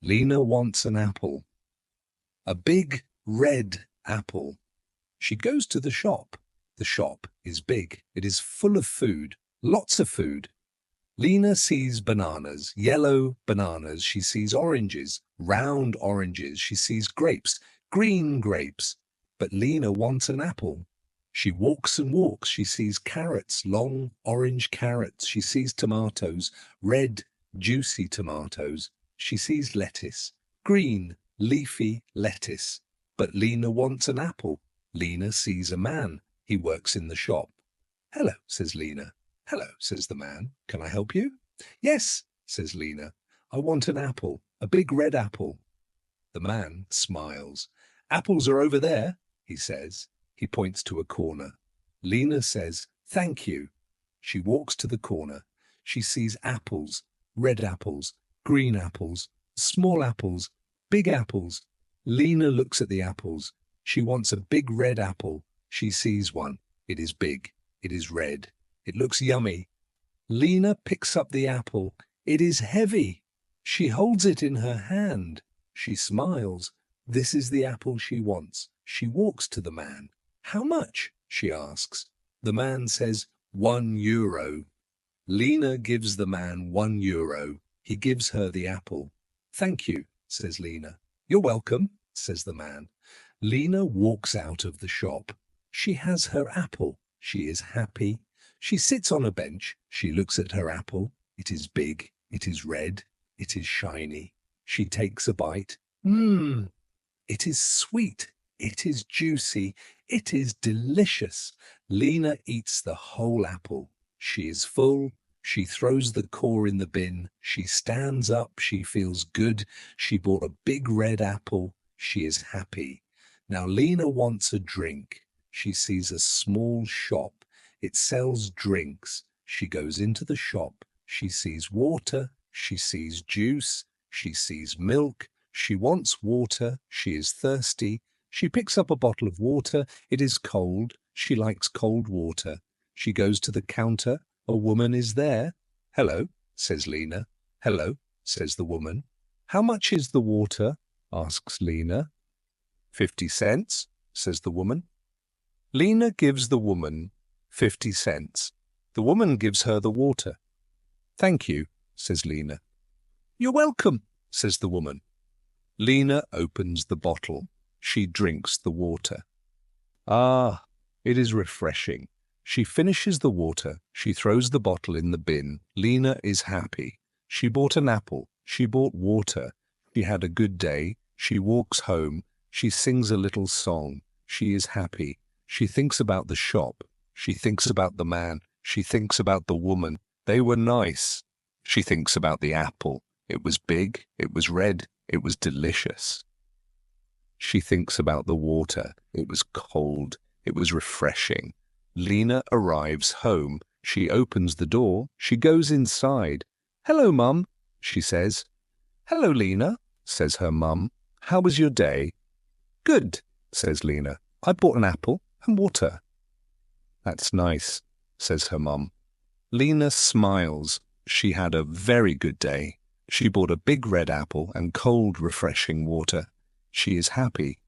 Lina wants an apple. A big red apple. She goes to the shop. The shop is big. It is full of food, lots of food. Lina sees bananas, yellow bananas. She sees oranges, round oranges. She sees grapes, green grapes. But Lina wants an apple. She walks and walks. She sees carrots, long orange carrots. She sees tomatoes, red, juicy tomatoes. She sees lettuce, green, leafy lettuce. But Lina wants an apple. Lina sees a man. He works in the shop. "Hello," says Lina. "Hello," says the man. "Can I help you?" "Yes," says Lina. "I want an apple, a big red apple." The man smiles. "Apples are over there," he says. He points to a corner. Lina says, "Thank you." She walks to the corner. She sees apples, red apples, green apples, small apples, big apples. Lina looks at the apples. She wants a big red apple. She sees one. It is big. It is red. It looks yummy. Lina picks up the apple. It is heavy. She holds it in her hand. She smiles. This is the apple she wants. She walks to the man. "How much?" she asks. The man says, €1. Lina gives the man €1. He gives her the apple. "Thank you," says Lina. "You're welcome," says the man. Lina walks out of the shop. She has her apple. She is happy. She sits on a bench. She looks at her apple. It is big. It is red. It is shiny. She takes a bite. It is sweet. It is juicy. It is delicious. Lina eats the whole apple. She is full. She throws the core in the bin. She stands up. She feels good. She bought a big red apple. She is happy. Now Lina wants a drink. She sees a small shop. It sells drinks. She goes into the shop. She sees water. She sees juice. She sees milk. She wants water. She is thirsty. She picks up a bottle of water. It is cold. She likes cold water. She goes to the counter. A woman is there. "Hello," says Lina. "Hello," says the woman. "How much is the water?" asks Lina. 50 cents, says the woman. Lina gives the woman 50 cents. The woman gives her the water. "Thank you," says Lina. "You're welcome," says the woman. Lina opens the bottle. She drinks the water. Ah, it is refreshing. She finishes the water. She throws the bottle in the bin. Lina is happy. She bought an apple. She bought water. She had a good day. She walks home. She sings a little song. She is happy. She thinks about the shop. She thinks about the man. She thinks about the woman. They were nice. She thinks about the apple. It was big. It was red. It was delicious. She thinks about the water. It was cold. It was refreshing. Lina arrives home. She opens the door. She goes inside. "Hello, Mum," she says. "Hello, Lina," says her mum. "How was your day?" "Good," says Lina. "I bought an apple and water." "That's nice," says her mum. Lina smiles. She had a very good day. She bought a big red apple and cold, refreshing water. She is happy.